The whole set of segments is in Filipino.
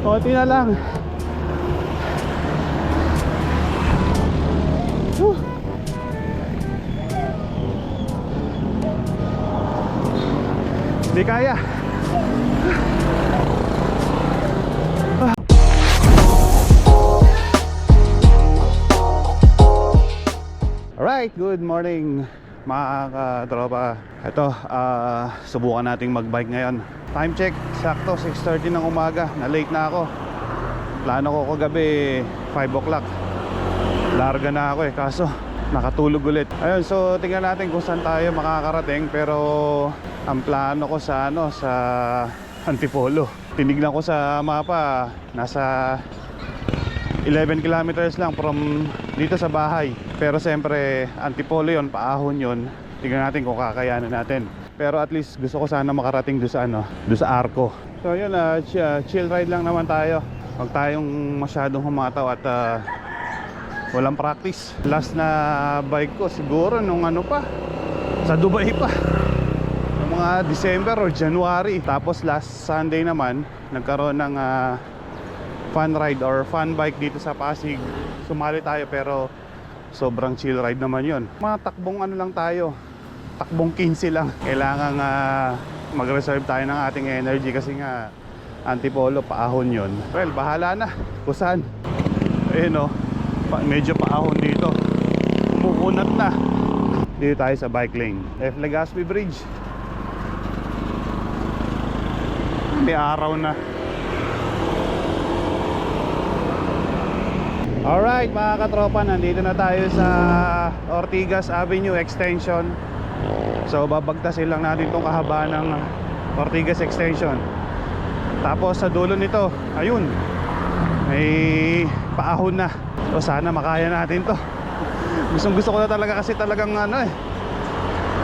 Konti na lang. Hindi kaya. Alright, good morning mga katropa. Ito, subukan nating magbike ngayon. Time check, sakto 6:30 ng umaga. Na-late na ako. Plano ko kagabi 5 o'clock. Larga na ako kaso nakatulog ulit. Ayun, so tingnan natin kung saan tayo makakarating. Pero ang plano ko sa sa Antipolo. Tinignan ko sa mapa, nasa 11 kilometers lang from dito sa bahay. Pero siyempre Antipolo yon, paahon yon. Tingnan natin kung kakayanan natin. Pero at least gusto ko sana makarating doon sa doon sa Arco. So yun, chill ride lang naman tayo. Huwag tayong masyadong humataw at walang practice. Last na bike ko siguro nung pa, sa Dubai pa, mga December or January. Tapos last Sunday naman nagkaroon ng fun ride or fun bike dito sa Pasig. Sumali tayo pero sobrang chill ride naman yon. Mga takbong lang tayo, takbong 15 lang. Kailangan mag-reserve tayo ng ating energy kasi nga Antipolo paahon yon. Well, bahala na kung saan. Ayun medyo paahon dito, umuunat na. Dito tayo sa bike lane, F. Legazpi Bridge. May araw na. Alright mga katropa, nandito na tayo sa Ortigas Avenue Extension. So babagtasin lang natin itong kahabaan ng Ortigas Extension. Tapos sa dulo nito, ayun, may paahon na. So sana makaya natin to. Gusto ko na talaga kasi talagang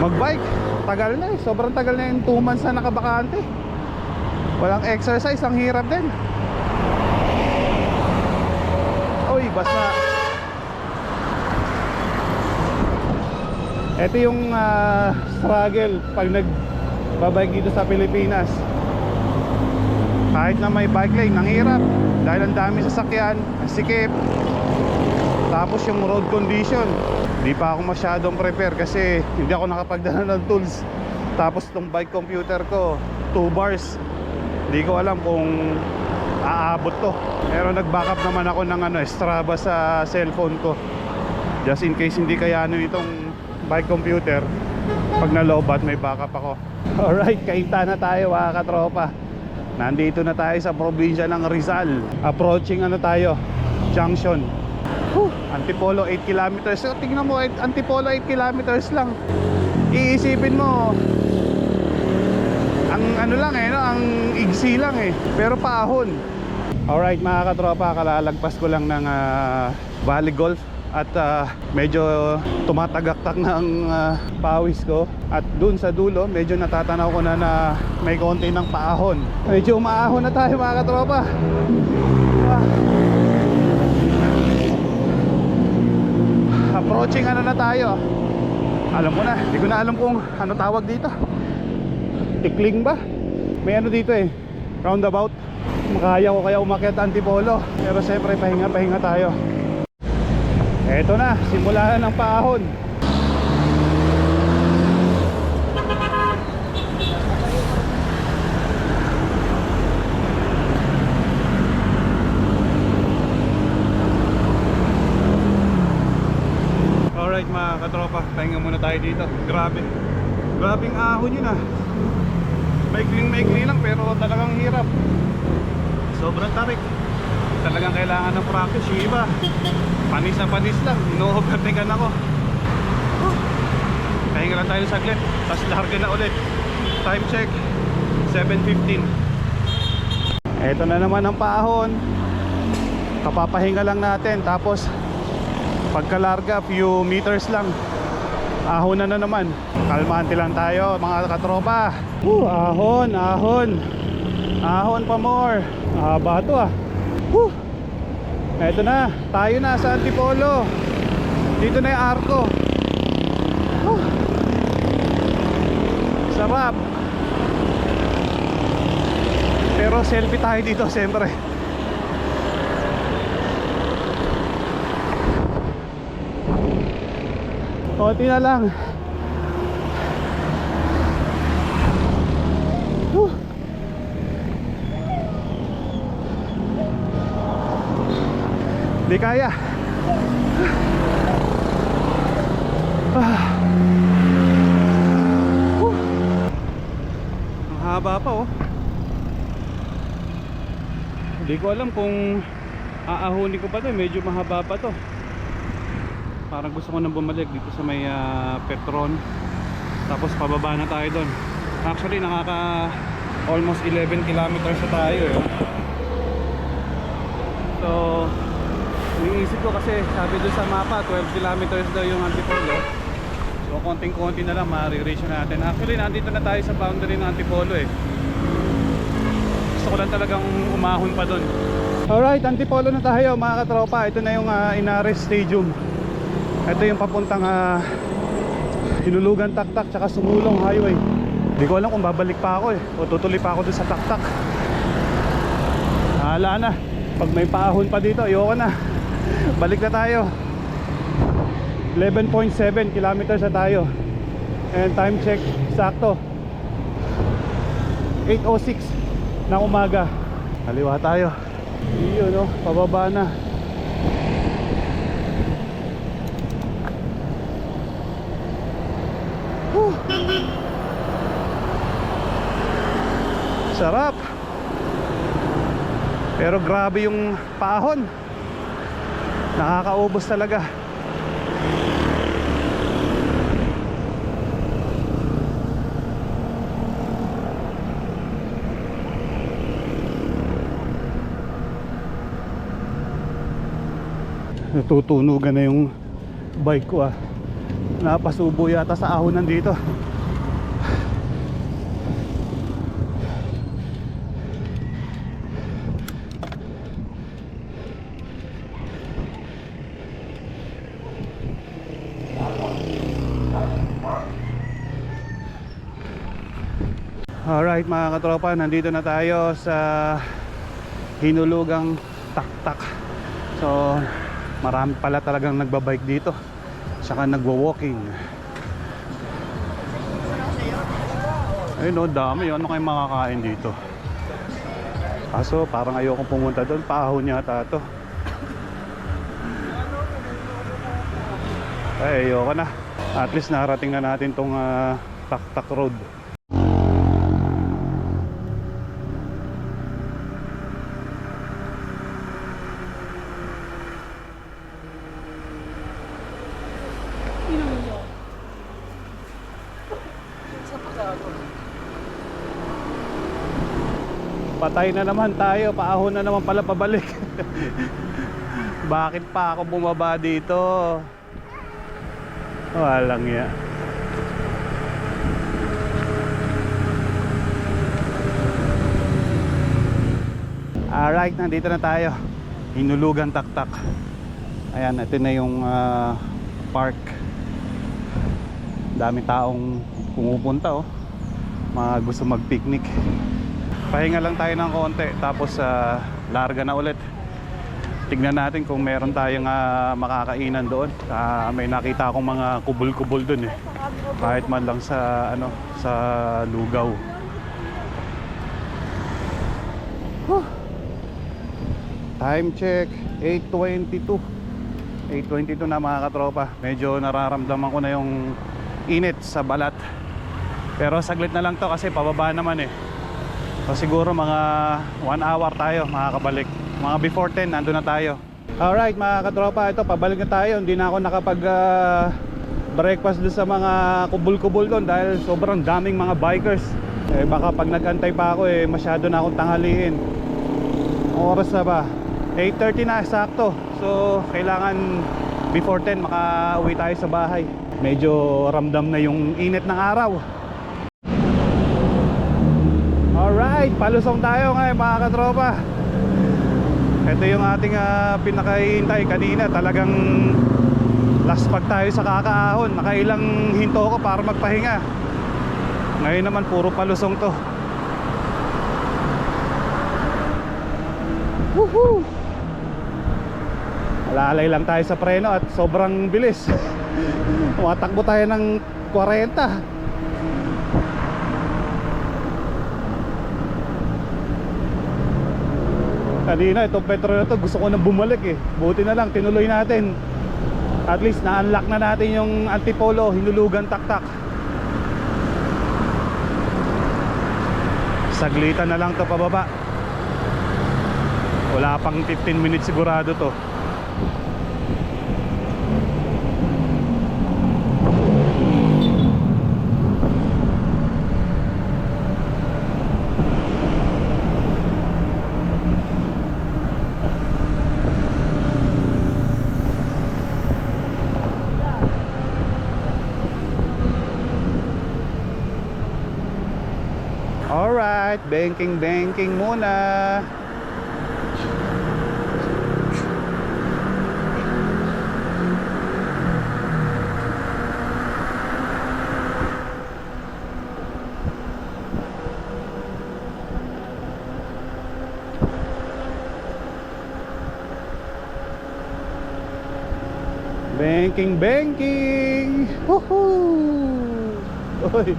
magbike. Tagal na sobrang tagal na yung 2 months na nakabakante. Walang exercise, ang hirap din. Uy, basta. Ito yung struggle pag nagbabike dito sa Pilipinas. Kahit na may bike lane, ang hirap dahil ang dami sasakyan, ang sikip. Tapos yung road condition, hindi pa ako masyadong prepare kasi hindi ako nakapagdala ng tools. Tapos tong bike computer ko 2 bars. Hindi ko alam kung aabot to. Pero nag-backup naman ako ng Strava sa cellphone ko, just in case hindi kayanin itong bike computer. Pag nalobat may backup ako. Alright, kainta na tayo mga katropa. Nandito na tayo sa probinsya ng Rizal. Approaching tayo, junction. Antipolo 8 kilometers. So tingnan mo, Antipolo 8 kilometers lang. Iisipin mo ang lang ang igsi lang pero paahon. Alright mga katropa, kalalagpas ko lang ng Valley Golf at medyo tumatagaktak ng pawis ko. At dun sa dulo medyo natatanaw ko na may konti ng paahon. Medyo umaahon na tayo mga katropa. Approaching na tayo. Alam ko na, hindi ko na alam kung ano tawag dito. Tikling ba? May dito roundabout. Makaya ko kaya umakyat Antipolo. Pero siyempre pahinga tayo. Eto na, simula na ng paahon. Alright mga katropa, pahinga muna tayo dito. Grabing ahon yun Maikling lang pero talagang hirap. Sobrang tarik. Talagang kailangan ng practice. Yung iba, panis na panis lang. No-overtaken ako. Pahinga lang tayo saglit. Tapos larga na ulit. Time check 7:15. Eto na naman ang paahon. Kapapahinga lang natin. Tapos pagkalarga, few meters lang, ahon na naman. Kalmante lang tayo mga katropa. Ahon pa more. Haba to Eto na, tayo na sa Antipolo. Dito na yung Arco. Sarap. Pero selfie tayo dito siyempre. Konti na lang. Di kaya. Ang haba pa oh. Hindi ko alam kung aahunin ko pa to. Medyo mahaba pa to. Parang gusto ko nang bumalik dito sa may Petron. Tapos pababa na tayo doon. Actually nakaka almost 11 kilometers na tayo eh. So iniisip ko kasi sabi doon sa mapa 12 kilometers daw yung Antipolo. So konting-konti na lang ma-reach natin. Actually nandito na tayo sa boundary ng Antipolo eh. Gusto ko lang talagang umahon pa doon. Alright, Antipolo na tayo mga katropa. Ito na yung Inares Stadium. Ito yung papuntang Hinulugan Taktak tsaka Sumulong Highway. Hindi ko alam kung babalik pa ako eh o tutuloy pa ako doon sa Taktak. Hala na. Pag may paahon pa dito, ayoko na. Balik na tayo. 11.7 kilometers na tayo. And time check, sakto 8:06 na umaga. Kaliwa tayo. Iyon no, pababa na. Sarap. Pero grabe yung paahon. Nakakaubos talaga. Natutunugan na yung bike ko ah. Napasubo yata sa ahonan dito. Alright mga katropa, nandito na tayo sa Hinulugang Taktak. So marami pala talagang nagbabike dito, saka nagwa-walking. Ayun o, dami. Ano kayong makakain dito? Kaso parang ayokong pumunta doon. Paahon yata to. Ay, ayoko na. At least narating na natin tong Taktak Road. Patay na naman tayo, paahon na naman pala pabalik. Bakit pa ako bumaba dito? Walang ya. Alright, nandito na tayo. Hinulugan Taktak. Ayan, ito na yung park. Dami taong pumupunta oh. Mga gusto mag-picnic. Pahinga lang tayo ng konti, tapos larga na ulit. Tignan natin kung meron tayong makakainan doon. May nakita akong mga kubol-kubol doon eh. Kahit man lang sa sa lugaw. Time check 8:22. 8:22 na mga katropa. Medyo nararamdaman ko na yung init sa balat. Pero saglit na lang to kasi pababa naman eh. So siguro mga 1 hour tayo makakabalik. Mga before 10 nandun na tayo. Alright mga katropa, ito pabalik na tayo. Hindi na ako nakapag breakfast doon sa mga kubul-kubul doon dahil sobrang daming mga bikers. Baka pag nag-antay pa ako masyado na akong tanghaliin. Ang oras na ba? 8:30 na sakto. So kailangan before 10 makauwi tayo sa bahay. Medyo ramdam na yung init ng araw. Alright, palusong tayo ngayon mga katropa. Ito yung ating pinakahihintay kanina. Talagang last pag tayo sa kakaahon. Nakailang hinto ko para magpahinga. Ngayon naman puro palusong to. Woohoo! Alalay lang tayo sa preno at sobrang bilis. Tumatakbo tayo ng 40. Kanina itong petrol na to gusto ko nang bumalik eh. Buti na lang tinuloy natin. At least na-unlock na natin yung Antipolo Hinulugan Taktak. Saglitan na lang to pababa. Wala pang 15 minutes sigurado to. Alright, banking muna. Banking. Woohoo! Uy,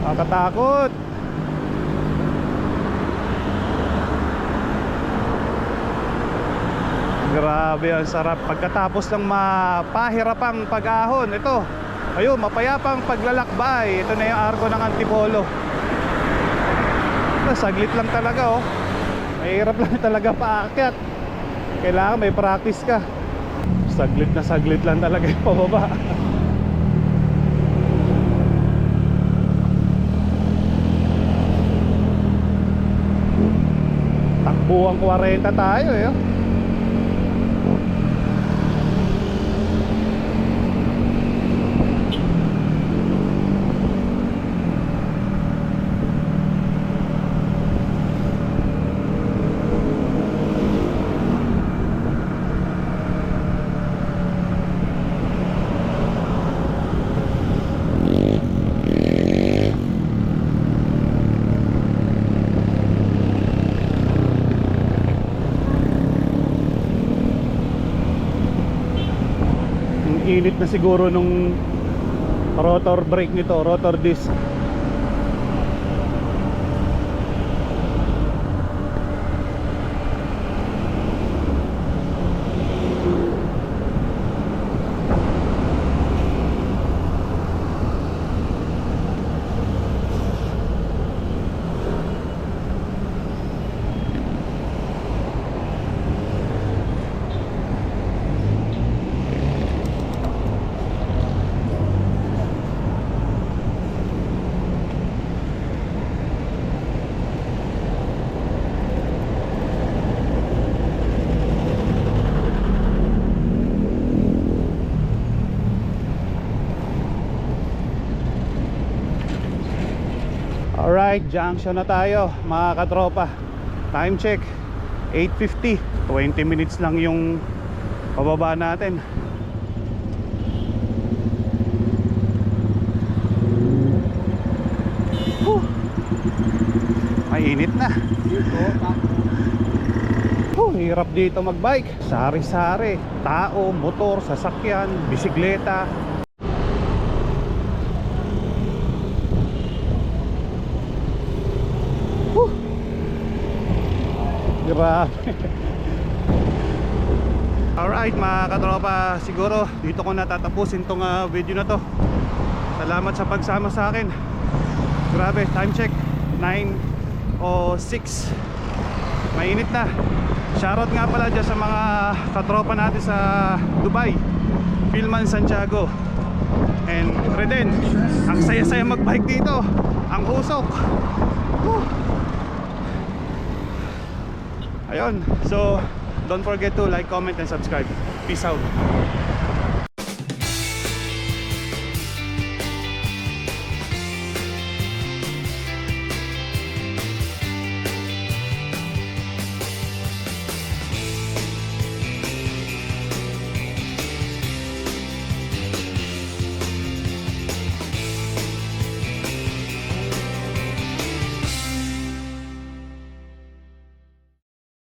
nakakatakot. Grabe, ang sarap. Pagkatapos ng mapahirapang pag-ahon, ito, ayun, mapayapang paglalakbay. Ito na yung arko ng Antipolo. Saglit lang talaga, oh. Mahirap lang talaga paakyat. Kailangan may practice ka. Saglit lang talaga yung pababa. Takbuang 40 tayo, eh. Init na siguro nung rotor brake nito, rotor disc. Alright, junction na tayo mga katropa. Time check 8:50. 20 minutes lang yung pababa natin. Mainit na. Hirap dito magbike. Sari-sari. Tao, motor, sasakyan, bisikleta. Grabe. Alright mga katropa, siguro dito ko natatapusin tong video na to. Salamat sa pagsama sa akin. Grabe, time check 9:06. Mainit na. Shoutout nga pala dyan sa mga katropa natin sa Dubai, Philman Santiago and Reden. Ang saya-saya magbike dito. Ang usok. Ayun, so don't forget to like, comment and subscribe. Peace out.